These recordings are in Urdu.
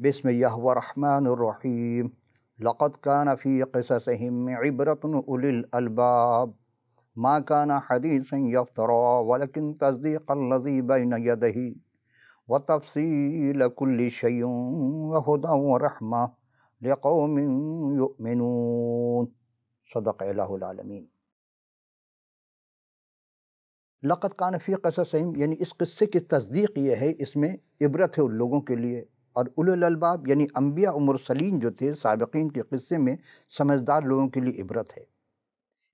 بسم اللہ الرحمن الرحیم لقد کان فی قصصہم عبرۃ اولی الالباب ما کان حدیثا یفترا ولکن تصدیق الذی بین یدہ وتفصیل کل شیء وہدی ورحمۃ لقوم یؤمنون۔ صدق الہ العالمین۔ لقد کان فی قصصہم یعنی اس قصے کی تصدیق یہ ہے، اس میں عبرت ہے ان لوگوں کے لیے، اور اولو الالباب یعنی انبیاء و مرسلین جو تھے سابقین کے قصے میں سمجھدار لوگوں کے لیے عبرت ہے،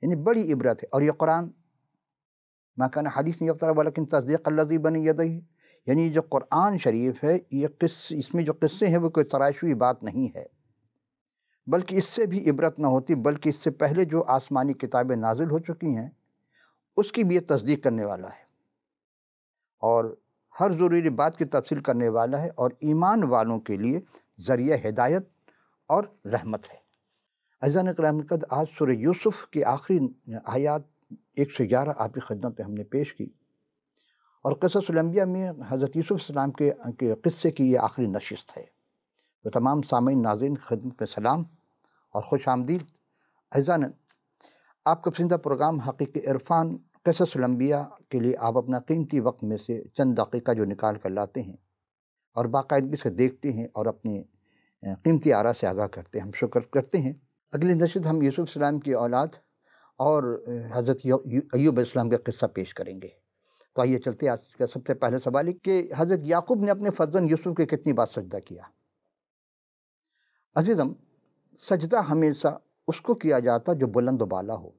یعنی بڑی عبرت ہے۔ اور یہ قرآن ما کان حدیث یفترا ولکن تصدیق الذی بین یدہ، یعنی جو قرآن شریف ہے یہ اس میں جو قصے ہیں وہ کوئی تراشوی بات نہیں ہے، بلکہ اس سے بھی عبرت نہ ہوتی، بلکہ اس سے پہلے جو آسمانی کتابیں نازل ہو چکی ہیں اس کی بھی یہ تصدیق کرنے والا ہے، اور ہر ضروری بات کی تفصیل کرنے والا ہے، اور ایمان والوں کے لیے ذریعہ ہدایت اور رحمت ہے۔ عزیزان کرام، آج سورہ یوسف کی آخری آیات 111 آپ کی خدمت میں ہم نے پیش کی، اور قصص الانبیاء میں حضرت یوسف السلام کے قصے کی یہ آخری نشست ہے۔ تو تمام سامعین ناظرین خدمت میں سلام اور خوش آمدید۔ عزیزان، آپ کا پسندیدہ پروگرام حقیقی عرفان قصص الانبیاء کے لیے آپ اپنا قیمتی وقت میں سے چند دقیقہ جو نکال کر لاتے ہیں اور باقاعدگی سے دیکھتے ہیں اور اپنی قیمتی آراء سے آگاہ کرتے ہیں، ہم شکر کرتے ہیں۔ اگلی نشست ہم یوسف السلام کی اولاد اور حضرت ایوب علیہ السلام کا قصہ پیش کریں گے۔ تو آئیے چلتے ہیں۔ آج کا سب سے پہلے سوال ہے کہ حضرت یعقوب نے اپنے فرزند یوسف کے کتنی بار سجدہ کیا؟ عزیزم، سجدہ ہمیشہ اس کو کیا جاتا جو بلند و بالا ہو،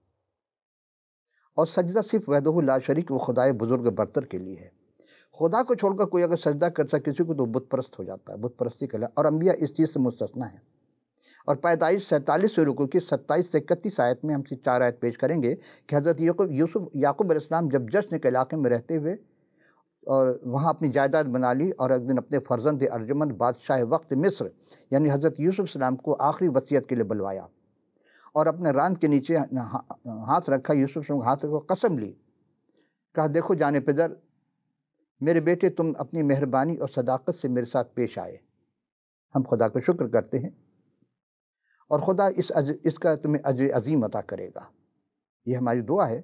اور سجدہ صرف وحدہ لا شریک و خدائے بزرگ برتر کے لیے ہے۔ خدا کو چھوڑ کر کوئی اگر سجدہ کرتا کسی کو تو بت پرست ہو جاتا ہے، بت پرستی کا، اور انبیاء اس چیز سے مستثنیٰ ہیں۔ اور پیدائش 47 رکوع کی 27 سے 31 آیت میں ہم سے 4 آیت پیش کریں گے کہ حضرت یعقوب علیہ السلام جب جشن کے علاقے میں رہتے ہوئے اور وہاں اپنی جائیداد بنا لی، اور ایک دن اپنے فرزند ارجمند بادشاہ وقت مصر یعنی حضرت یوسف السلام کو آخری وصیت کے لیے بلوایا، اور اپنے راند کے نیچے ہاتھ رکھا، یوسف السلام ہاتھ رکھا، قسم لی، کہا دیکھو جان پدر، میرے بیٹے تم اپنی مہربانی اور صداقت سے میرے ساتھ پیش آئے، ہم خدا کا شکر کرتے ہیں، اور خدا اس کا تمہیں اجر عظیم عطا کرے گا، یہ ہماری دعا ہے۔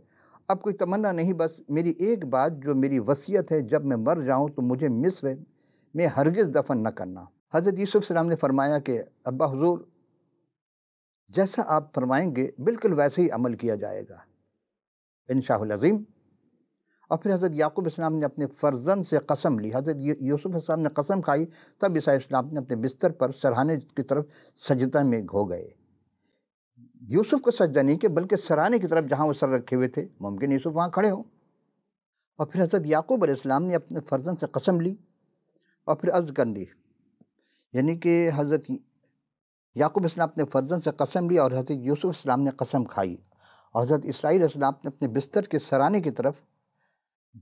اب کوئی تمنا نہیں، بس میری ایک بات جو میری وصیت ہے، جب میں مر جاؤں تو مجھے مصر میں ہرگز دفن نہ کرنا۔ حضرت یوسف السلام نے فرمایا کہ ابا حضور، جیسا آپ فرمائیں گے بالکل ویسے ہی عمل کیا جائے گا انشاء العظیم۔ اور پھر حضرت یعقوب السلام نے اپنے فرزند سے قسم لی، حضرت یوسف السلام نے قسم کھائی، تب عیسیٰ السلام نے اپنے بستر پر سرہانے کی طرف سجدہ میں ہو گئے۔ یوسف کو سجدہ نہیں کہ بلکہ سرہانے کی طرف جہاں وہ سر رکھے ہوئے تھے، ممکن یوسف وہاں کھڑے ہوں۔ اور پھر حضرت یعقوب علیہ السلام نے اپنے فرزند سے قسم لی اور پھر عرض کر دی، یعنی کہ حضرت یعقوب السلام اپنے فرزند سے قسم لی اور حضرت یوسف السلام نے قسم کھائی، اور حضرت اسرائیل علیہ السلام نے اپنے بستر کے سرانے کی طرف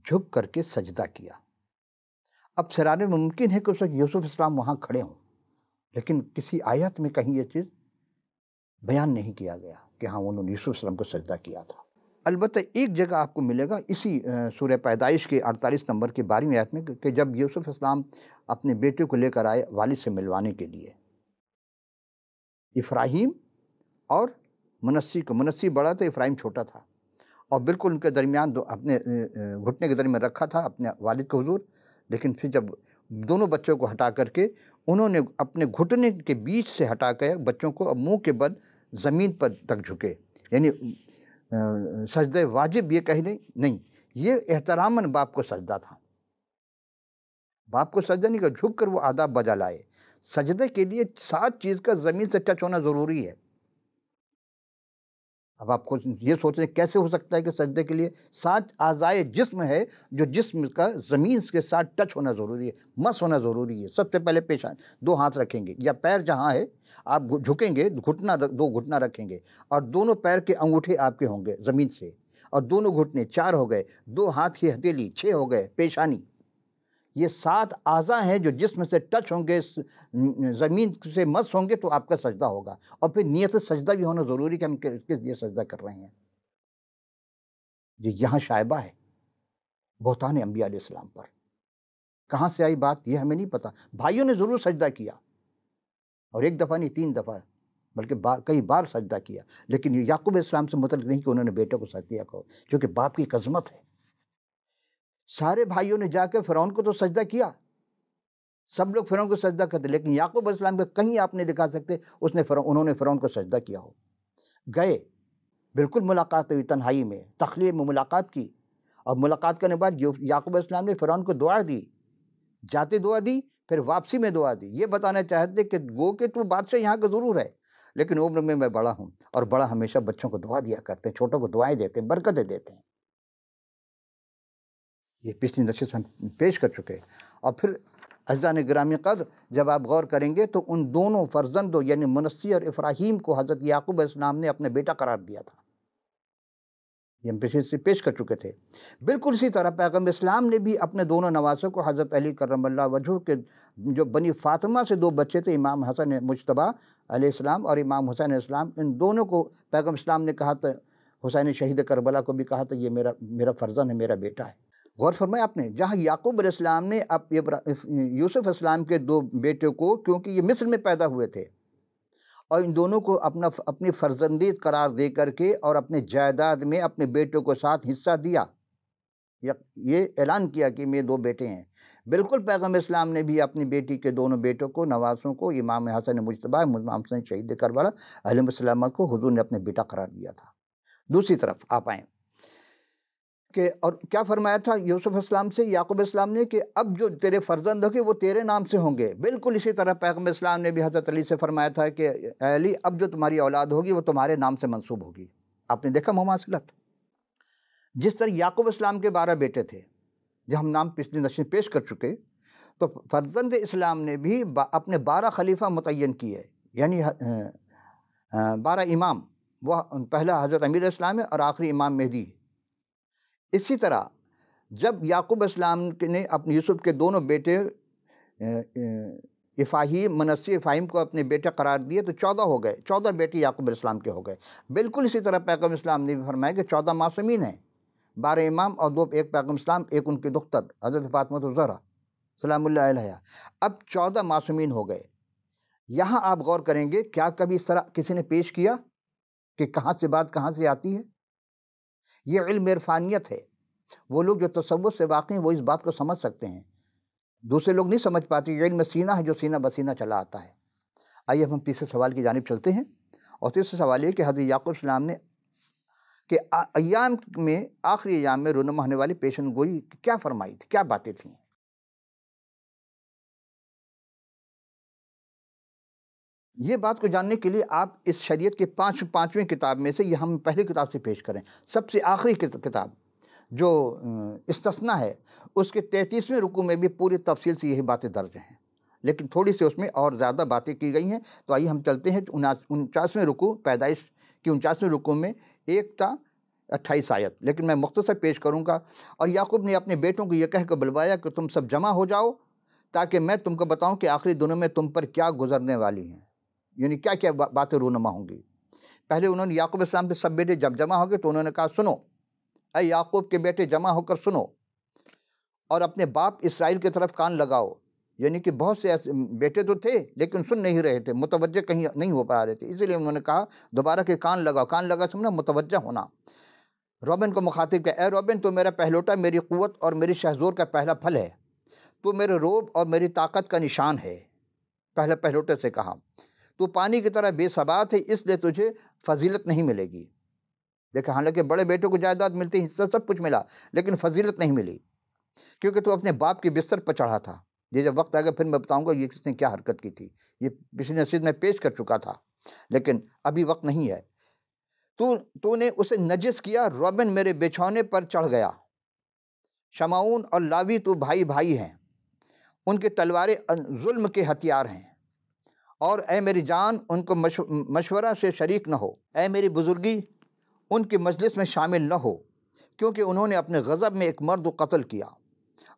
جھک کر کے سجدہ کیا۔ اب سرانے میں ممکن ہے کہ اس وقت یوسف السلام وہاں کھڑے ہوں، لیکن کسی آیت میں کہیں یہ چیز بیان نہیں کیا گیا کہ ہاں انہوں نے یوسف السلام کو سجدہ کیا تھا۔ البتہ ایک جگہ آپ کو ملے گا اسی سورہ پیدائش کے 48 نمبر کی 12ویں آیت میں کہ جب یوسف السلام اپنے بیٹے کو لے کر آئے والد سے ملوانے کے لیے، افراہیم اور منسی بڑا تھا، افراہیم چھوٹا تھا، اور بالکل ان کے درمیان اپنے گھٹنے کے درمیان رکھا تھا اپنے والد کے حضور، لیکن پھر جب دونوں بچوں کو ہٹا کر کے انہوں نے اپنے گھٹنے کے بیچ سے ہٹا کے بچوں کو منہ کے بل زمین پر تک جھکے، یعنی سجدہ واجب یہ کہہ لیں نہیں، یہ احتراماً باپ کو سجدہ تھا، باپ کو سجدہ نہیں کہ جھک کر وہ آداب بجا لائے۔ سجدے کے لیے 7 چیز کا زمین سے ٹچ ہونا ضروری ہے۔ اب آپ کو یہ سوچ رہے ہیں کیسے ہو سکتا ہے کہ سجدے کے لیے 7 اعضائے جسم ہے جو جسم کا زمین کے ساتھ ٹچ ہونا ضروری ہے، مس ہونا ضروری ہے۔ سب سے پہلے پیشان 2 ہاتھ رکھیں گے، یا پیر جہاں ہے آپ جھکیں گے، 2 گھٹنا رکھیں گے، اور دونوں پیر کے انگوٹھے آپ کے ہوں گے زمین سے، اور دونوں گھٹنے 4 ہو گئے، 2 ہاتھ کی ہتھیلی 6 ہو گئے، پیشانی، یہ 7 اعضاء ہیں جو جسم سے ٹچ ہوں گے، زمین سے مس ہوں گے تو آپ کا سجدہ ہوگا۔ اور پھر نیت سجدہ بھی ہونا ضروری کہ ہم کس لیے سجدہ کر رہے ہیں۔ یہاں شائبہ ہے بہتان انبیاء علیہ السلام پر، کہاں سے آئی بات یہ ہمیں نہیں پتہ، بھائیوں نے ضرور سجدہ کیا، اور ایک دفعہ نہیں 3 دفعہ بلکہ کئی بار سجدہ کیا، لیکن یہ یعقوب علیہ السلام سے متعلق نہیں کہ انہوں نے بیٹے کو سجدہ کہو، کیونکہ باپ کی ایک عظمت ہے۔ سارے بھائیوں نے جا کے فرعون کو تو سجدہ کیا، سب لوگ فرعون کو سجدہ کرتے، لیکن یعقوب علیہ السلام کو کہیں آپ نہیں دکھا سکتے انہوں نے فرعون کو سجدہ کیا ہو۔ گئے، بالکل ملاقات ہوئی تنہائی میں، تخلیہ میں ملاقات کی، اور ملاقات کرنے کے بعد یعقوب علیہ السلام نے فرعون کو دعا دی، جاتے دعا دی، پھر واپسی میں دعا دی، یہ بتانا چاہتے کہ گو کہ تو بادشاہ یہاں کا ضرور ہے، لیکن عمر میں بڑا ہوں، اور بڑا ہمیشہ بچوں کو دعا دیا کرتے ہیں، چھوٹوں کو دعائیں دیتے ہیں، برکتیں دیتے ہیں۔ یہ پچھلی نشست میں ہم پیش کر چکے۔ اور پھر عزیزان گرامی قدر، جب آپ غور کریں گے تو ان دونوں فرزندوں یعنی منسی اور افراہیم کو حضرت یعقوب علیہ السلام نے اپنے بیٹا قرار دیا تھا، یہ ہم پچھلے سے پیش کر چکے تھے۔ بالکل اسی طرح پیغمبر اسلام نے بھی اپنے دونوں نواسوں کو حضرت علی کرم اللہ وجہہ کے جو بنی فاطمہ سے 2 بچے تھے، امام حسن مجتبیٰ علیہ السلام اور امام حسین علیہ السلام، ان دونوں کو پیغمبر اسلام نے کہا تھا، حسین شہید کربلا کو بھی کہا تھا یہ میرا فرزند ہے، میرا بیٹا ہے۔ غور فرمائے آپ نے، جہاں یعقوب علیہ السلام نے یوسف علیہ السلام کے 2 بیٹوں کو، کیونکہ یہ مصر میں پیدا ہوئے تھے، اور ان دونوں کو اپنی فرزندیت قرار دے کر کے اور اپنے جائیداد میں اپنے بیٹوں کو ساتھ حصہ دیا، یہ اعلان کیا کہ میرے 2 بیٹے ہیں۔ بالکل پیغمبر اسلام نے بھی اپنی بیٹی کے دونوں بیٹوں کو، نواسوں کو، امام حسن مجتبیٰ، امام حسن شہید کربلا علیہ السلام کو حضور نے اپنے بیٹا قرار دیا تھا۔ دوسری طرف آپ آئیں کہ اور کیا فرمایا تھا یوسف السلام سے یعقوب السلام نے کہ اب جو تیرے فرزند ہوں گے وہ تیرے نام سے ہوں گے۔ بالکل اسی طرح پیغمبر اسلام نے بھی حضرت علی سے فرمایا تھا کہ اے علی، اب جو تمہاری اولاد ہوگی وہ تمہارے نام سے منسوب ہوگی۔ آپ نے دیکھا مماثلت، جس طرح یعقوب السلام کے 12 بیٹے تھے، جب ہم نام پچھلی نشست میں پیش کر چکے، تو فرزند اسلام نے بھی اپنے 12 خلیفہ متعین کیے، یعنی 12 امام، وہ پہلا حضرت امیر اسلام ہے اور آخری امام مہدی۔ اسی طرح جب یعقوب السلام نے اپنے یوسف کے دونوں بیٹے افراہیم، منسی افراہیم کو اپنے بیٹے قرار دیے تو 14 ہو گئے، 14 بیٹے یعقوب علیہ السلام کے ہو گئے۔ بالکل اسی طرح پیغمبر اسلام نے بھی فرمایا کہ 14 معصومین ہیں، 12 امام اور 2 ایک پیغمبر اسلام، ایک ان کی دختر حضرت فاطمہ الزہرا سلام اللہ علیہا، اب 14 معصومین ہو گئے۔ یہاں آپ غور کریں گے، کیا کبھی اس طرح کسی نے پیش کیا کہ کہاں سے بات کہاں سے آتی ہے؟ یہ علم عرفانیت ہے، وہ لوگ جو تصوف سے واقعی ہیں وہ اس بات کو سمجھ سکتے ہیں، دوسرے لوگ نہیں سمجھ پاتے۔ یہ علم سینہ ہے جو سینہ بسینہ چلا آتا ہے۔ آئیے ہم تیسرے سوال کی جانب چلتے ہیں، اور تیسرا سوال یہ کہ حضرت یعقوب السلام نے کہ ایام میں، آخری ایام میں رونما ہونے والی پیشن گوئی کیا فرمائی تھی، کیا باتیں تھیں؟ یہ بات کو جاننے کے لیے آپ اس شریعت کے پانچویں کتاب میں سے، یہ ہم پہلی کتاب سے پیش کریں، سب سے آخری کتاب جو استثناء ہے، اس کے 33ویں رکوع میں بھی پوری تفصیل سے یہی باتیں درج ہیں، لیکن تھوڑی سی اس میں اور زیادہ باتیں کی گئی ہیں۔ تو آئیے ہم چلتے ہیں 49ویں رکوع، پیدائش کی 49ویں رکوع میں 1 تا 28 آیت، لیکن میں مختصر پیش کروں گا۔ اور یعقوب نے اپنے بیٹوں کو یہ کہہ کر بلوایا کہ تم سب جمع ہو جاؤ تاکہ میں تم کو بتاؤں کہ آخری دنوں میں تم پر کیا گزرنے والی ہیں، یعنی کیا کیا باتیں رونما ہوں گی۔ پہلے انہوں نے یعقوب السلام کے سب بیٹے جب جمع ہو گئے تو انہوں نے کہا سنو، اے یعقوب کے بیٹے جمع ہو کر سنو اور اپنے باپ اسرائیل کی طرف کان لگاؤ، یعنی کہ بہت سے ایسے بیٹے تو تھے لیکن سن نہیں رہے تھے، متوجہ کہیں نہیں ہو پا رہے تھے، اسی لیے انہوں نے کہا دوبارہ کہ کان لگاؤ، کان لگا سمجھنا متوجہ ہونا۔ روبن کو مخاطب کیا، اے روبن، تو میرا پہلوٹا، میری قوت اور میری شہزور کا پہلا پھل ہے، تو میرے روب اور میری طاقت کا نشان ہے۔ پہلے پہلوٹے سے کہا تو پانی کی طرح بے ثبات ہے، اس لیے تجھے فضیلت نہیں ملے گی۔ دیکھا، حالانکہ بڑے بیٹوں کو جائیداد ملتی، حصہ سب کچھ ملا، لیکن فضیلت نہیں ملی، کیونکہ تو اپنے باپ کے بستر پر چڑھا تھا۔ یہ جب وقت آئے گا پھر میں بتاؤں گا یہ کس نے کیا حرکت کی تھی، یہ پچھلی نشست میں پیش کر چکا تھا، لیکن ابھی وقت نہیں ہے۔ تو نے اسے نجس کیا، روبن میرے بچھونے پر چڑھ گیا، شمعون اور لاوی تو بھائی بھائی ہیں، ان کے تلواریں ظلم کے ہتھیار ہیں، اور اے میری جان ان کو مشورہ سے شریک نہ ہو، اے میری بزرگی ان کی مجلس میں شامل نہ ہو، کیونکہ انہوں نے اپنے غضب میں ایک مرد کو قتل کیا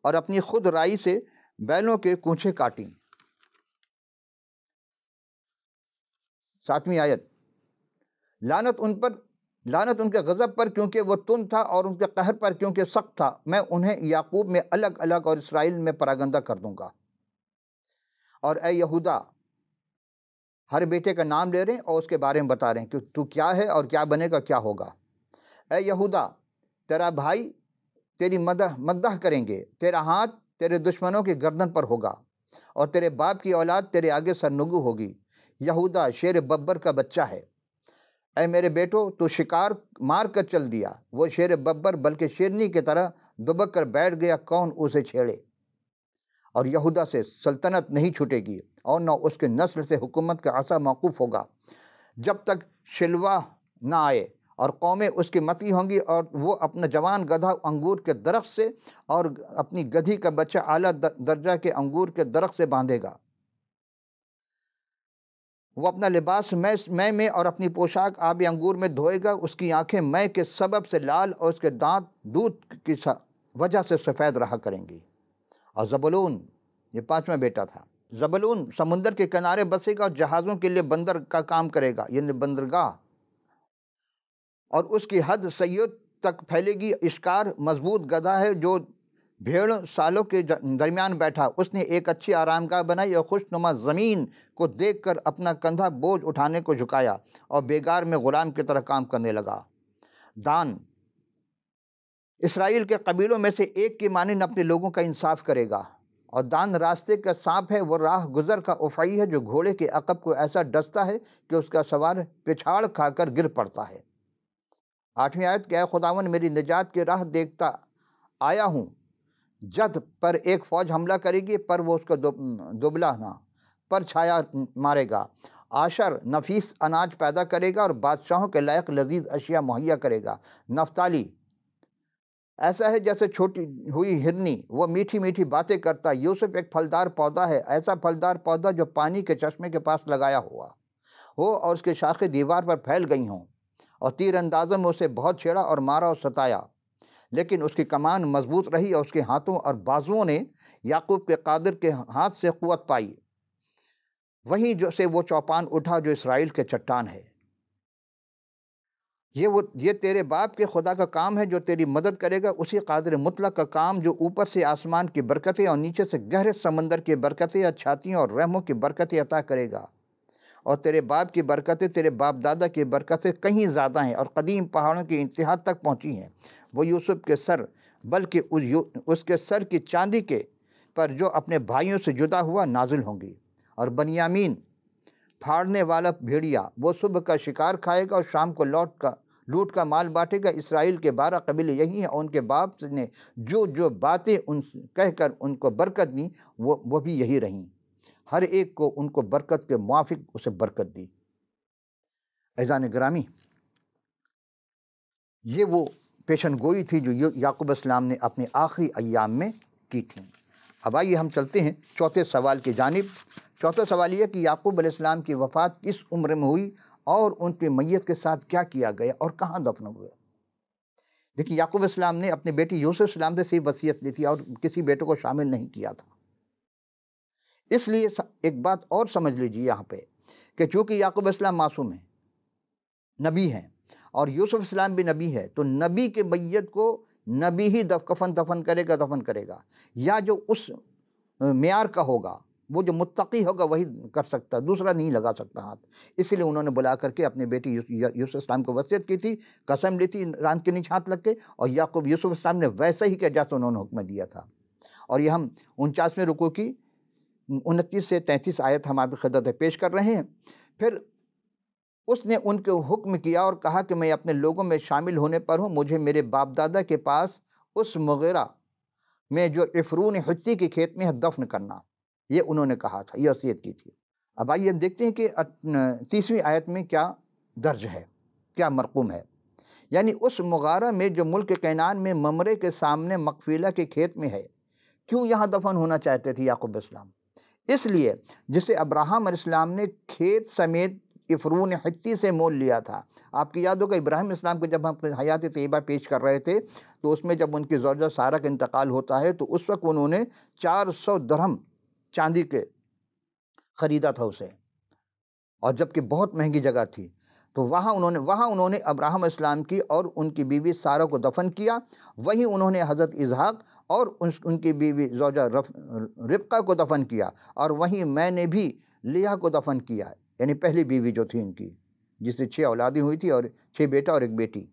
اور اپنی خود رائی سے بیلوں کے کونچیں کاٹیں۔ 7ویں آیت، لعنت ان کے غضب پر کیونکہ وہ تند تھا، اور ان کے قہر پر کیونکہ سخت تھا، میں انہیں یعقوب میں الگ الگ اور اسرائیل میں پراگندہ کر دوں گا۔ اور اے یہودا، ہر بیٹے کا نام لے رہے ہیں اور اس کے بارے میں بتا رہے ہیں کہ تو کیا ہے اور کیا بنے گا، کیا ہوگا۔ اے یہودا، تیرا بھائی تیری مدح کریں گے، تیرا ہاتھ تیرے دشمنوں کی گردن پر ہوگا، اور تیرے باپ کی اولاد تیرے آگے سرنگو ہوگی۔ یہودا شیر ببر کا بچہ ہے۔ اے میرے بیٹو، تو شکار مار کر چل دیا، وہ شیر ببر بلکہ شیرنی کی طرح دبک کر بیٹھ گیا، کون اسے چھیڑے؟ اور یہودا سے سلطنت نہیں چھوٹے گی، اور نہ اس کے نسل سے حکومت کا عصا موقوف ہوگا، جب تک شلوہ نہ آئے، اور قومیں اس کی متی ہوں گی، اور وہ اپنا جوان گدھا انگور کے درخت سے اور اپنی گدھی کا بچہ اعلیٰ درجہ کے انگور کے درخت سے باندھے گا۔ وہ اپنا لباس میں اور اپنی پوشاک آب انگور میں دھوئے گا، اس کی آنکھیں میں کے سبب سے لال اور اس کے دانت دودھ کی وجہ سے سفید رہا کریں گی۔ اور زبولون، یہ 5واں بیٹا تھا، زبولون سمندر کے کنارے بسے گا اور جہازوں کے لیے بندر کا کام کرے گا، یعنی بندرگاہ، اور اس کی حد سید تک پھیلے گی۔ اشکار مضبوط گدھا ہے جو بھیڑ سالوں کے درمیان بیٹھا، اس نے ایک اچھی آرام گاہ بنائی اور خوشنما زمین کو دیکھ کر اپنا کندھا بوجھ اٹھانے کو جھکایا اور بیگار میں غلام کی طرح کام کرنے لگا۔ دان اسرائیل کے قبیلوں میں سے ایک کی مانند اپنے لوگوں کا انصاف کرے گا، اور دان راستے کا سانپ ہے، وہ راہ گزر کا افعی ہے جو گھوڑے کے عقب کو ایسا ڈستا ہے کہ اس کا سوار پچھاڑ کھا کر گر پڑتا ہے۔ 8ویں آیت کہ اے خداوند، میری نجات کی راہ دیکھتا آیا ہوں، جد پر ایک فوج حملہ کرے گی، پر وہ اس کو دبلا نہ پر چھایا مارے گا۔ آشر نفیس اناج پیدا کرے گا اور بادشاہوں کے لائق لذیذ اشیاء مہیا کرے گا۔ نفتالی ایسا ہے جیسے چھوٹی ہوئی ہرنی، وہ میٹھی میٹھی باتیں کرتا ہے۔ یوسف ایک پھلدار پودا ہے، ایسا پھلدار پودا جو پانی کے چشمے کے پاس لگایا ہوا ہو اور اس کی شاخیں دیوار پر پھیل گئی ہوں، اور تیر اندازوں میں اسے بہت چھیڑا اور مارا اور ستایا، لیکن اس کی کمان مضبوط رہی اور اس کے ہاتھوں اور بازوؤں نے یعقوب کے قادر کے ہاتھ سے قوت پائی۔ وہیں جو سے وہ چوپان اٹھا جو اسرائیل کے چٹان ہے۔ یہ تیرے باپ کے خدا کا کام ہے جو تیری مدد کرے گا، اسی قادر مطلق کا کام جو اوپر سے آسمان کی برکتیں اور نیچے سے گہرے سمندر کی برکتیں یا چھاتیوں اور رحموں کی برکتیں عطا کرے گا۔ اور تیرے باپ کی برکتیں تیرے باپ دادا کی برکتیں کہیں زیادہ ہیں اور قدیم پہاڑوں کی انتہا تک پہنچی ہیں۔ وہ یوسف کے سر بلکہ اس کے سر کی چاندی کے پر جو اپنے بھائیوں سے جدا ہوا نازل ہوں گی۔ اور بنیامین پھاڑنے والا بھیڑیا، وہ صبح کا شکار کھائے گا اور شام کو لوٹ کا مال بانٹے گا۔ اسرائیل کے 12 قبیلے یہی ہیں، اور ان کے باپ نے جو باتیں کہہ کر ان کو برکت دی وہ بھی یہی رہیں، ہر ایک کو ان کو برکت کے موافق اسے برکت دی۔ عزیزان گرامی، یہ وہ پیشن گوئی تھی جو یعقوب السلام نے اپنے آخری ایام میں کی تھی۔ اب آئیے ہم چلتے ہیں چوتھے سوال کی جانب۔ چوتھا سوال یہ کہ یعقوب علیہ السلام کی وفات کس عمر میں ہوئی اور ان کی میت کے ساتھ کیا کیا گیا اور کہاں دفن ہوئے؟ دیکھیے، یعقوب علیہ السلام نے اپنے بیٹے یوسف علیہ السلام سے صرف وصیت لی تھی اور کسی بیٹے کو شامل نہیں کیا تھا۔ اس لیے ایک بات اور سمجھ لیجیے یہاں پہ کہ چونکہ یعقوب علیہ السلام معصوم ہیں، نبی ہیں، اور یوسف علیہ السلام بھی نبی ہے، تو نبی کے میت کو نبی ہی دفن کرے گا، یا جو اس معیار کا ہوگا، وہ جو متقی ہوگا وہی کر سکتا، دوسرا نہیں لگا سکتا ہاتھ۔ اس لیے انہوں نے بلا کر کے اپنے بیٹی یوسف علیہ السلام کو وصیت کی تھی، قسم لی تھی ران کے نیچے ہاتھ لگ کے، اور یعقوب یوسف علیہ السلام نے ویسا ہی کیا جیسا انہوں نے حکم دیا تھا۔ اور یہ ہم 49ویں رکوع کی 29 سے 33 آیت ہم آپ کی خدمت میں پیش کر رہے ہیں۔ پھر اس نے ان کو حکم کیا اور کہا کہ میں اپنے لوگوں میں شامل ہونے پر ہوں، مجھے میرے باپ دادا کے پاس اس مغیرہ میں جو عفرون حتی کے کھیت میں ہے دفن کرنا، یہ انہوں نے کہا تھا، یہ وصیت کی تھی۔ اب آئیے ہم دیکھتے ہیں کہ 30ویں آیت میں کیا درج ہے، کیا مرقوم ہے۔ یعنی اس مغارہ میں جو ملک کینان میں ممرے کے سامنے مقفیلہ کے کھیت میں ہے۔ کیوں یہاں دفن ہونا چاہتے تھے یعقوب علیہ السلام؟ اس لیے جسے ابراہیم علیہ السلام نے کھیت سمیت عفرون حتی سے مول لیا تھا۔ آپ کی یاد ہوگا ابراہیم علیہ السلام کو جب ہم حیات طیبہ پیش کر رہے تھے تو اس میں جب ان کی زوجہ سارہ کا انتقال ہوتا ہے تو اس وقت انہوں نے 400 درہم چاندی کے خریدا تھا اسے، اور جبکہ بہت مہنگی جگہ تھی، تو وہاں انہوں نے ابراہیم علیہ السلام کی اور ان کی بیوی سارہ کو دفن کیا۔ وہیں انہوں نے حضرت اسحاق اور ان کی بیوی زوجہ ربقہ کو دفن کیا، اور وہیں میں نے بھی لیہ کو دفن کیا۔ یعنی پہلی بیوی جو تھی ان کی، جس سے 6 اولادیں ہوئی تھی اور 6 بیٹا اور 1 بیٹی،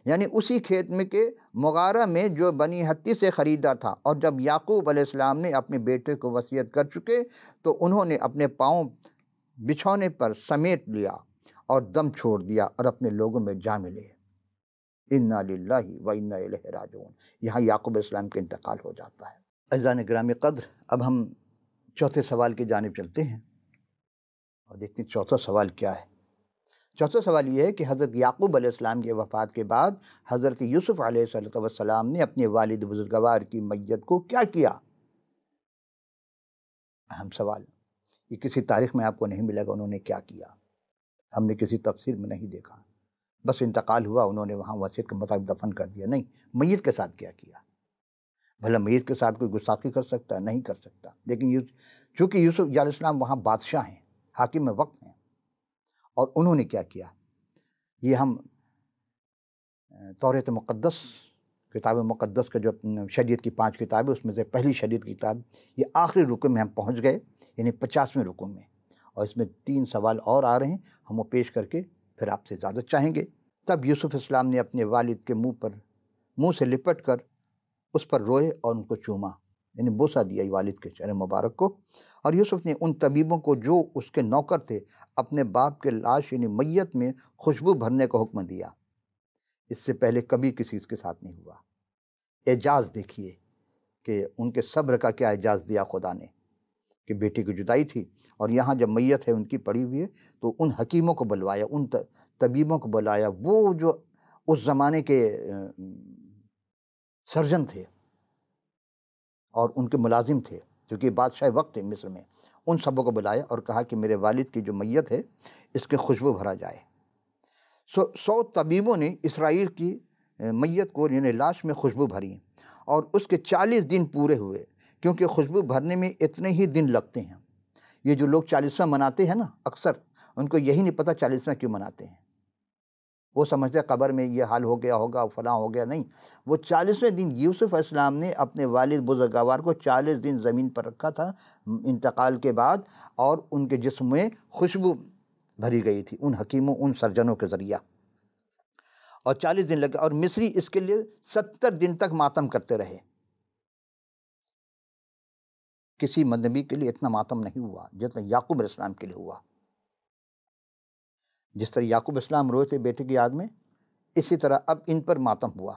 یعنی اسی کھیت میں کے مغارہ میں جو بنی حتی سے خریدا تھا۔ اور جب یعقوب علیہ السلام نے اپنے بیٹے کو وصیت کر چکے تو انہوں نے اپنے پاؤں بچھونے پر سمیٹ لیا اور دم چھوڑ دیا اور اپنے لوگوں میں جا ملے۔ انا للہ و انا الیہ راجعون۔ یہاں یعقوب علیہ السلام کا انتقال ہو جاتا ہے۔ عزیزان گرامی قدر، اب ہم چوتھے سوال کی جانب چلتے ہیں اور دیکھتے ہیں چوتھا سوال کیا ہے۔ چوتھا سوال یہ ہے کہ حضرت یعقوب علیہ السلام کی وفات کے بعد حضرت یوسف علیہ السلام نے اپنے والد بزرگوار کی میت کو کیا کیا؟ اہم سوال، یہ کسی تاریخ میں آپ کو نہیں ملے گا انہوں نے کیا کیا، ہم نے کسی تفسیر میں نہیں دیکھا، بس انتقال ہوا انہوں نے وہاں وصیت کے مطابق دفن کر دیا۔ نہیں، میت کے ساتھ کیا کیا؟ بھلا میت کے ساتھ کوئی گستاخی کر سکتا ہے؟ نہیں کر سکتا، لیکن چونکہ یوسف علیہ السلام وہاں بادشاہ ہیں، حاکم وقت ہیں، اور انہوں نے کیا کیا یہ ہم توریت مقدس، کتاب مقدس کا جو شریعت کی 5 کتابیں اس میں سے پہلی شریعت کی کتاب، یہ آخری رکو میں ہم پہنچ گئے، یعنی 50ویں رکو میں، اور اس میں 3 سوال اور آ رہے ہیں، ہم وہ پیش کر کے پھر آپ سے اجازت چاہیں گے۔ تب یوسف اسلام نے اپنے والد کے منہ سے لپٹ کر اس پر روئے اور ان کو چوما، یعنی بوسہ دیا والد کے چہرے مبارک کو۔ اور یوسف نے ان طبیبوں کو جو اس کے نوکر تھے اپنے باپ کے لاش یعنی میت میں خوشبو بھرنے کا حکم دیا۔ اس سے پہلے کبھی کسی کے ساتھ نہیں ہوا۔ اعجاز دیکھیے کہ ان کے صبر کا کیا اعجاز دیا خدا نے، کہ بیٹی کی جدائی تھی اور یہاں جب میت ہے ان کی پڑی ہوئی ہے تو ان حکیموں کو بلوایا، ان طبیبوں کو بلایا، وہ جو اس زمانے کے سرجن تھے اور ان کے ملازم تھے، کیونکہ بادشاہ وقت تھے مصر میں، ان سبوں کو بلایا اور کہا کہ میرے والد کی جو میت ہے اس کے خوشبو بھرا جائے۔ 100 طبیبوں نے اسرائیل کی میت کو یعنی لاش میں خوشبو بھری، اور اس کے 40 دن پورے ہوئے، کیونکہ خوشبو بھرنے میں اتنے ہی دن لگتے ہیں۔ یہ جو لوگ 40واں مناتے ہیں نا، اکثر ان کو یہی نہیں پتہ 40واں کیوں مناتے ہیں۔ وہ سمجھتے ہیں قبر میں یہ حال ہو گیا ہوگا، فلاں ہو گیا، نہیں، وہ 40ویں دن یوسف علیہ السلام نے اپنے والد بزرگوار کو 40 دن زمین پر رکھا تھا انتقال کے بعد، اور ان کے جسم میں خوشبو بھری گئی تھی ان حکیموں، ان سرجنوں کے ذریعہ، اور 40 دن لگے، اور مصری اس کے لیے 70 دن تک ماتم کرتے رہے۔ کسی نبی کے لیے اتنا ماتم نہیں ہوا جتنا یعقوب علیہ السلام کے لیے ہوا۔ جس طرح یعقوب علیہ السلام روئے تھے بیٹے کی یاد میں، اسی طرح اب ان پر ماتم ہوا،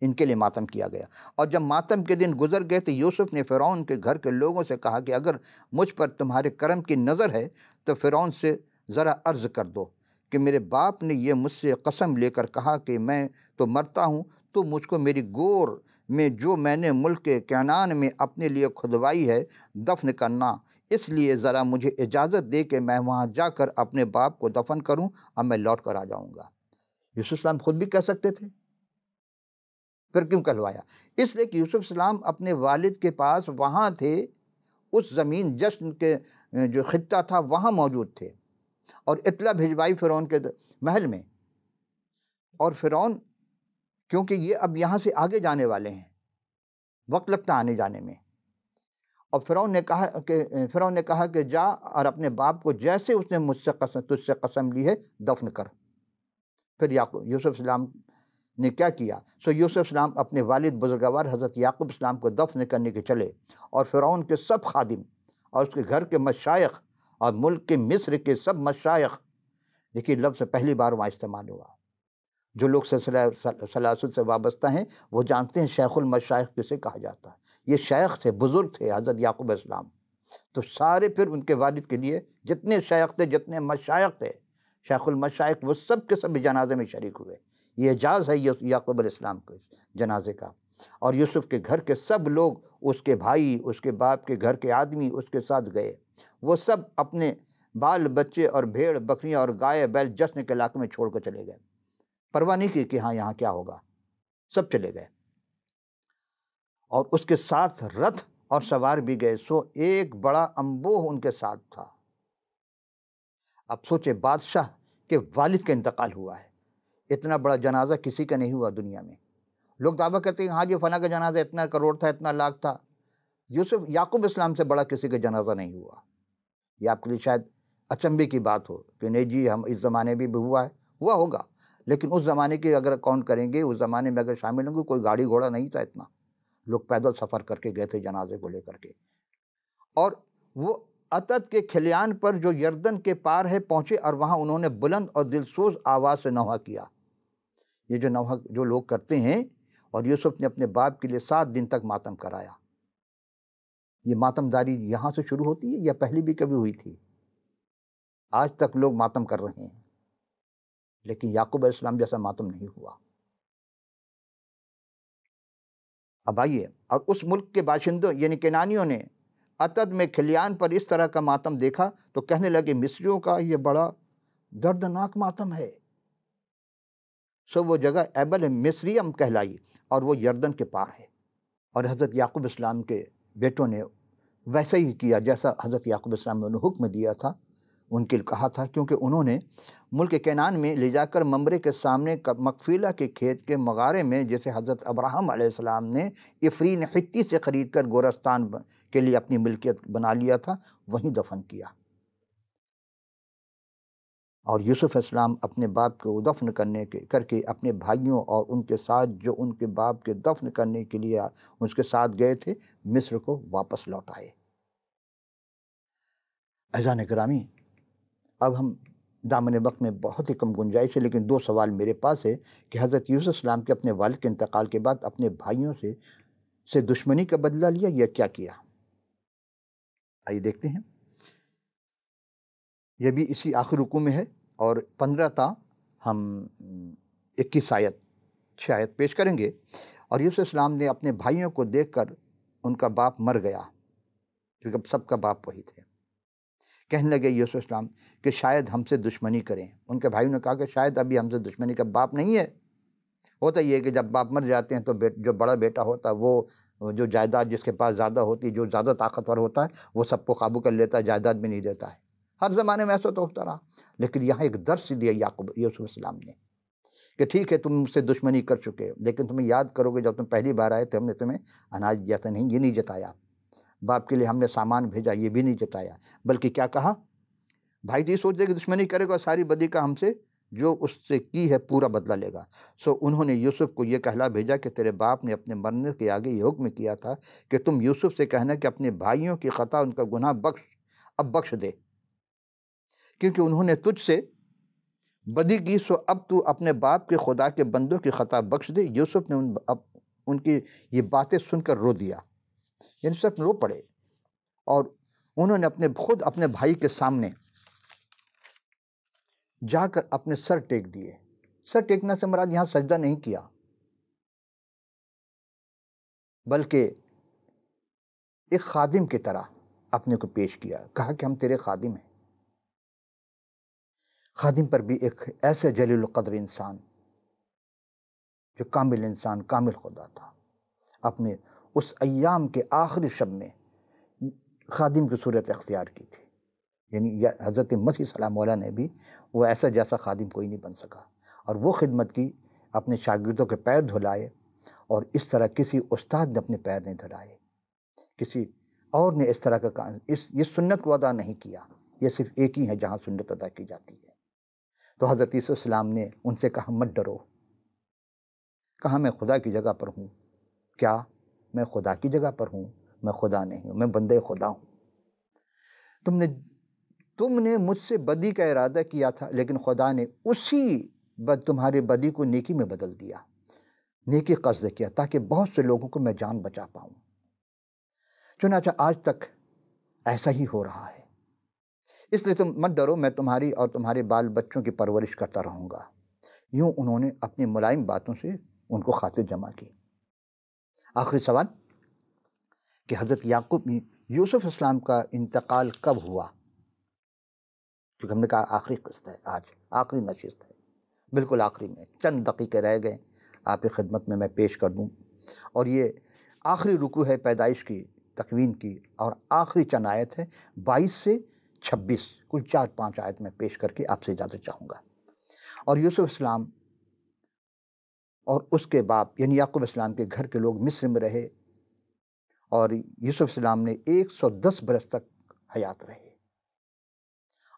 ان کے لیے ماتم کیا گیا۔ اور جب ماتم کے دن گزر گئے تو یوسف نے فرعون کے گھر کے لوگوں سے کہا کہ اگر مجھ پر تمہارے کرم کی نظر ہے تو فرعون سے ذرا عرض کر دو کہ میرے باپ نے یہ مجھ سے قسم لے کر کہا کہ میں تو مرتا ہوں تو مجھ کو میری گور میں جو میں نے ملک کنعان میں اپنے لیے کھدوائی ہے دفن کرنا، اس لیے ذرا مجھے اجازت دے کہ میں وہاں جا کر اپنے باپ کو دفن کروں، اب میں لوٹ کر آ جاؤں گا۔ یوسف السلام خود بھی کہہ سکتے تھے، پھر کیوں کہلوایا؟ اس لیے کہ یوسف السلام اپنے والد کے پاس وہاں تھے، اس زمین جشن کے جو خطہ تھا وہاں موجود تھے، اور اطلاع بھجوائی فرعون کے محل میں، اور فرعون کیونکہ یہ اب یہاں سے آگے جانے والے ہیں، وقت لگتا آنے جانے میں، اور فرعون نے کہا کہ جا اور اپنے باپ کو جیسے اس نے تجھ سے قسم لی ہے دفن کر۔ پھر یوسف السلام نے کیا کیا؟ یوسف السلام اپنے والد بزرگوار حضرت یعقوب السلام کو دفن کرنے کے چلے، اور فرعون کے سب خادم اور اس کے گھر کے مشائخ اور ملک کے مصر کے سب مشائخ، دیکھیے لفظ پہلی بار وہاں استعمال ہوا، جو لوگ سلسلہ سلاسل سے وابستہ ہیں وہ جانتے ہیں شیخ المشائخ کسے کہا جاتا ہے۔ یہ شیخ تھے، بزرگ تھے حضرت یعقوب علیہ السلام، تو سارے پھر ان کے والد کے لیے جتنے شیخ تھے، جتنے مشائخ تھے، شیخ المشائخ، وہ سب کے سب جنازے میں شریک ہوئے۔ یہ اعجاز ہے یعقوب علیہ السلام کے جنازے کا۔ اور یوسف کے گھر کے سب لوگ، اس کے بھائی، اس کے باپ کے گھر کے آدمی اس کے ساتھ گئے، وہ سب اپنے بال بچے اور بھیڑ بکریاں اور گائے بیل جشن کے علاقے میں چھوڑ کر چلے گئے، پرواہ نہیں کی کہ ہاں یہاں کیا ہوگا، سب چلے گئے، اور اس کے ساتھ رتھ اور سوار بھی گئے، ایک بڑا انبوہ ان کے ساتھ تھا۔ اب سوچے بادشاہ کے والد کا انتقال ہوا ہے، اتنا بڑا جنازہ کسی کا نہیں ہوا دنیا میں۔ لوگ دعویٰ کرتے ہیں ہاں جی فلاں کا جنازہ اتنا کروڑ تھا، اتنا لاکھ تھا، یعقوب اسلام سے بڑا کسی کا جنازہ نہیں ہوا۔ یہ آپ کے لیے شاید اچنبے کی بات ہو کہ نہیں جی ہم اس زمانے میں بھی ہوا ہے، ہوا ہوگا، لیکن اس زمانے کے اگر کاؤنٹ کریں گے، اس زمانے میں اگر شامل ہوں گے، کوئی گاڑی گھوڑا نہیں تھا اتنا، لوگ پیدل سفر کر کے گئے تھے جنازے کو لے کر کے، اور وہ عتد کے کھلیان پر جو یردن کے پار ہے پہنچے، اور وہاں انہوں نے بلند اور دلسوز آواز سے نوحہ کیا۔ یہ جو نوحہ جو لوگ کرتے ہیں، اور یوسف نے اپنے باپ کے لیے 7 دن تک ماتم کرایا۔ یہ ماتم داری یہاں سے شروع ہوتی ہے یا پہلے بھی کبھی ہوئی تھی؟ آج تک لوگ ماتم کر رہے ہیں، لیکن یعقوب علیہ السلام جیسا ماتم نہیں ہوا۔ اب آئیے، اور اس ملک کے باشندوں یعنی کنانیوں نے عتد میں کھلیان پر اس طرح کا ماتم دیکھا تو کہنے لگے مصریوں کا یہ بڑا دردناک ماتم ہے۔ سو وہ جگہ ایبل مصریم کہلائی، اور وہ یردن کے پار ہے۔ اور حضرت یعقوب اسلام کے بیٹوں نے ویسا ہی کیا جیسا حضرت یعقوب اسلام نے انہیں حکم دیا تھا، ان کے کہا تھا، کیونکہ انہوں نے ملک کینان میں لے جا کر ممرے کے سامنے مقفیلہ کے کھیت کے مغارے میں، جسے حضرت ابراہیم علیہ السلام نے افرین حتی سے خرید کر گورستان کے لیے اپنی ملکیت بنا لیا تھا، وہیں دفن کیا۔ اور یوسف السلام اپنے باپ کو دفن کر کے اپنے بھائیوں اور ان کے ساتھ جو ان کے باپ کے دفن کرنے کے لیے اس کے ساتھ گئے تھے، مصر کو واپس لوٹ آئے۔ اعزائے گرامی، اب ہم دامن وقت میں بہت ہی کم گنجائش ہے، لیکن 2 سوال میرے پاس ہے کہ حضرت یوسف السلام کے اپنے والد کے انتقال کے بعد اپنے بھائیوں سے دشمنی کا بدلہ لیا یا کیا کیا؟ آئیے دیکھتے ہیں۔ یہ بھی اسی آخر رکوع میں ہے، اور 15 تا ہم 21 آیت 6 آیت پیش کریں گے۔ اور یوسف السلام نے اپنے بھائیوں کو دیکھ کر ان کا باپ مر گیا، کیونکہ سب کا باپ وہی تھے۔ کہنے لگے یوسف السلام کہ شاید ہم سے دشمنی کریں۔ ان کے بھائیوں نے کہا کہ شاید ابھی ہم سے دشمنی کا باپ نہیں ہے۔ ہوتا یہ ہے کہ جب باپ مر جاتے ہیں تو جو بڑا بیٹا ہوتا ہے، وہ جو جائیداد جس کے پاس زیادہ ہوتی ہے، جو زیادہ طاقتور ہوتا ہے، وہ سب کو قابو کر لیتا ہے، جائیداد بھی نہیں دیتا ہے۔ ہر زمانے میں ایسا تو ہوتا رہا، لیکن یہاں ایک درس دیا یوسف السلام نے کہ ٹھیک ہے تم مجھ سے دشمنی کر چکے، لیکن تمہیں یاد کرو گے جب تم پہلی بار آئے تھے ہم نے تمہیں اناج دیا تھا، نہیں یہ نہیں جتایا، باپ کے لیے ہم نے سامان بھیجا، یہ بھی نہیں جتایا، بلکہ کیا کہا؟ بھائی جی سوچ دے کہ دشمنی کرے گا، ساری بدی کا ہم سے جو اس سے کی ہے پورا بدلہ لے گا۔ سو انہوں نے یوسف کو یہ کہلا بھیجا کہ تیرے باپ نے اپنے مرنے کے آگے یہ حکم کیا تھا کہ تم یوسف سے کہنا کہ اپنے بھائیوں کی خطا، ان کا گناہ اب بخش دے، کیونکہ انہوں نے تجھ سے بدی کی، سو اب تو اپنے باپ کے خدا کے بندوں کی خطا بخش دے۔ یوسف نے ان کی یہ باتیں سن کر رو دیا، یعنی صرف رو پڑے، اور انہوں نے خود اپنے بھائی کے سامنے جا کر اپنے سر ٹیک دیے۔ سر ٹیکنا سے مراد یہاں سجدہ نہیں کیا، بلکہ ایک خادم کی طرح اپنے کو پیش کیا، کہا کہ ہم تیرے خادم ہیں۔ خادم پر بھی ایک ایسے جلیل القدر انسان، جو کامل انسان، کامل خدا تھا، اپنے اس ایام کے آخری شب میں خادم کی صورت اختیار کی تھی۔ یعنی حضرت مسیح سلام علیہ نے بھی وہ ایسا جیسا خادم کوئی نہیں بن سکا، اور وہ خدمت کی، اپنے شاگردوں کے پیر دھلائے، اور اس طرح کسی استاد نے اپنے پیر نہیں دھلائے، کسی اور نے اس طرح کا کام، یہ سنت کو ادا نہیں کیا، یہ صرف ایک ہی ہے جہاں سنت ادا کی جاتی ہے۔ تو حضرت یوسف السلام نے ان سے کہا مت ڈرو، کہا میں خدا کی جگہ پر ہوں۔ کیا میں خدا کی جگہ پر ہوں؟ میں خدا نہیں ہوں، میں بندے خدا ہوں۔ تم نے مجھ سے بدی کا ارادہ کیا تھا، لیکن خدا نے تمہاری بدی کو نیکی میں بدل دیا، نیکی قصد کیا تاکہ بہت سے لوگوں کو میں جان بچا پاؤں۔ چنانچہ آج تک ایسا ہی ہو رہا ہے، اس لیے تم مت ڈرو، میں تمہاری اور تمہارے بال بچوں کی پرورش کرتا رہوں گا۔ یوں انہوں نے اپنی ملائم باتوں سے ان کو خاطر جمع کی۔ آخری سوال کہ حضرت یوسف اسلام کا انتقال کب ہوا؟ کیونکہ ہم نے کہا آخری قسط ہے، آج آخری نشست ہے، بالکل آخری میں چند دقیقے رہ گئے، آپ کی خدمت میں پیش کر دوں۔ اور یہ آخری رکوع ہے پیدائش کی، تکوین کی، اور آخری چند آیت ہے 22 سے 26، کل 4-5 آیت میں پیش کر کے آپ سے اجازت چاہوں گا۔ اور یوسف اسلام اور اس کے باپ یعنی یعقوب اسلام کے گھر کے لوگ مصر میں رہے، اور یوسف اسلام نے 110 برس تک حیات رہے،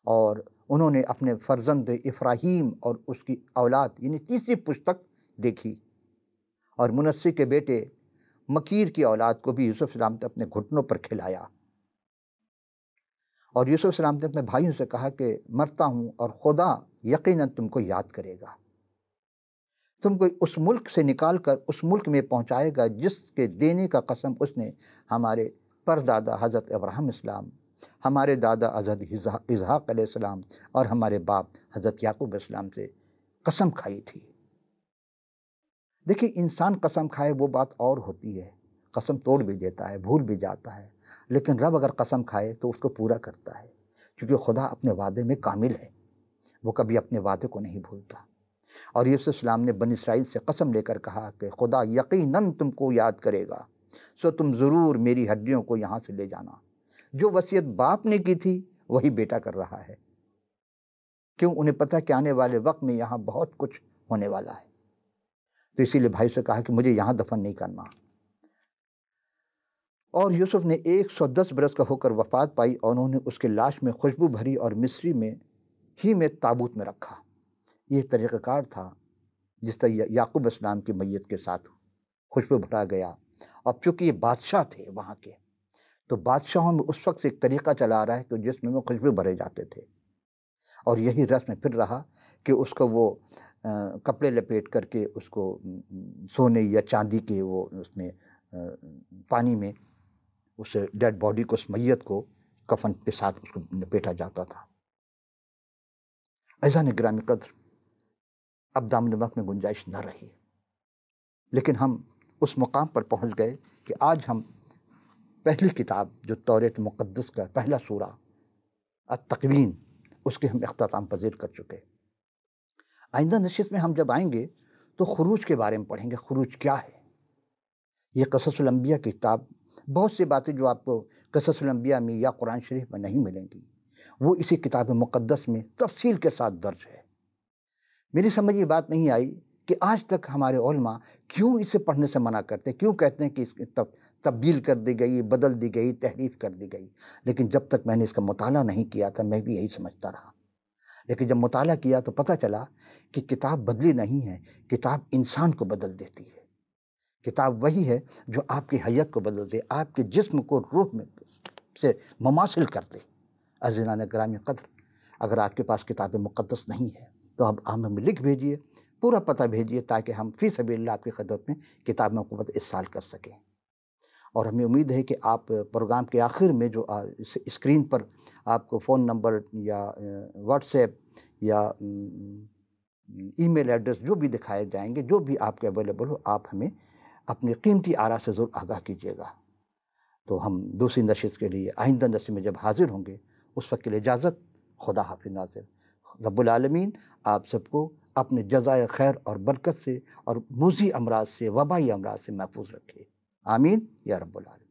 اور انہوں نے اپنے فرزند افراہیم اور اس کی اولاد یعنی تیسری پشت تک دیکھی، اور منسی کے بیٹے مکیر کی اولاد کو بھی یوسف علیہ السلام نے اپنے گھٹنوں پر کھلایا، اور یوسف علیہ السلام نے اپنے بھائیوں سے کہا کہ مرتا ہوں اور خدا یقیناً تم کو یاد کرے گا، تم کو اس ملک سے نکال کر اس ملک میں پہنچائے گا جس کے دینے کا قسم اس نے ہمارے پردادا حضرت ابراہیم السلام، ہمارے دادا حضرت اسحاق علیہ السلام اور ہمارے باپ حضرت یعقوب علیہ السلام سے قسم کھائی تھی۔ دیکھیں، انسان قسم کھائے وہ بات اور ہوتی ہے، قسم توڑ بھی دیتا ہے، بھول بھی جاتا ہے، لیکن رب اگر قسم کھائے تو اس کو پورا کرتا ہے، کیونکہ خدا اپنے وعدے میں کامل ہے، وہ کبھی اپنے وعدے کو نہیں بھولتا۔ اور یوسف السلام نے بنی اسرائیل سے قسم لے کر کہا کہ خدا یقیناً تم کو یاد کرے گا، سو تم ضرور میری ہڈیوں کو یہاں سے لے جانا۔ جو وصیت باپ نے کی تھی وہی بیٹا کر رہا ہے، کیوں؟ انہیں پتہ کہ آنے والے وقت میں یہاں بہت کچھ ہونے والا ہے، تو اسی لیے بھائی سے کہا کہ مجھے یہاں دفن نہیں کرنا۔ اور یوسف نے 110 برس کا ہو کر وفات پائی، اور انہوں نے اس کے لاش میں خوشبو بھری اور مصری میں ہی میں تابوت میں رکھا۔ یہ طریقہ کار تھا جس طرح یعقوب علیہ السلام کی میت کے ساتھ خوشبو بھرا گیا، اور چونکہ یہ بادشاہ تھے وہاں کے، تو بادشاہوں میں اس وقت سے ایک طریقہ چلا آ رہا ہے کہ جس میں خوشبو بھرے جاتے تھے، اور یہی رسم پھر رہا کہ اس کو وہ کپڑے لپیٹ کر کے اس کو سونے یا چاندی کے وہ اس میں پانی میں اس ڈیڈ باڈی کو، اس میت کو کفن کے ساتھ اس کو لپیٹا جاتا تھا۔ عزیزان گرامی قدر، اب دامن وقت میں گنجائش نہ رہی، لیکن ہم اس مقام پر پہنچ گئے کہ آج ہم پہلی کتاب جو توریت مقدس کا پہلا سورہ التکوین، اس کے ہم اختتام پذیر کر چکے۔ آئندہ نشست میں ہم جب آئیں گے تو خروج کے بارے میں پڑھیں گے، خروج کیا ہے۔ یہ قصص الانبیاء کی کتاب، بہت سی باتیں جو آپ کو قصص الانبیاء میں یا قرآن شریف میں نہیں ملیں گی، وہ اسی کتاب مقدس میں تفصیل کے ساتھ درج ہے۔ میری سمجھ یہ بات نہیں آئی کہ آج تک ہمارے علماء کیوں اسے پڑھنے سے منع کرتے، کیوں کہتے ہیں کہ اس کی تبدیل کر دی گئی، بدل دی گئی، تحریف کر دی گئی۔ لیکن جب تک میں نے اس کا مطالعہ نہیں کیا تھا میں بھی یہی سمجھتا رہا، لیکن جب مطالعہ کیا تو پتہ چلا کہ کتاب بدلی نہیں ہے، کتاب انسان کو بدل دیتی ہے۔ کتاب وہی ہے جو آپ کی حیت کو بدل دے، آپ کے جسم کو روح میں سے مماثل کر دے۔ عزیزان گرامی قدر، اگر آپ کے پاس کتاب مقدس نہیں ہے تو اب ہمیں لکھ بھیجیے، پورا پتہ بھیجیے، تاکہ ہم فی سبیل اللہ آپ کی خدمت میں کتاب مقدس ارسال کر سکیں۔ اور ہمیں امید ہے کہ آپ پروگرام کے آخر میں جو اسکرین پر آپ کو فون نمبر یا واٹس ایپ یا ای میل ایڈریس جو بھی دکھائے جائیں گے، جو بھی آپ کے اویلیبل ہو، آپ ہمیں اپنی قیمتی آراء سے ضرور آگاہ کیجیے گا۔ تو ہم دوسری نشست کے لیے آئندہ نشست میں جب حاضر ہوں گے، اس وقت کے لیے اجازت۔ خدا حافظ ناظر۔ رب العالمین آپ سب کو اپنے جزائے خیر اور برکت سے اور موذی امراض سے، وبائی امراض سے محفوظ رکھے، آمین یا رب العالمین۔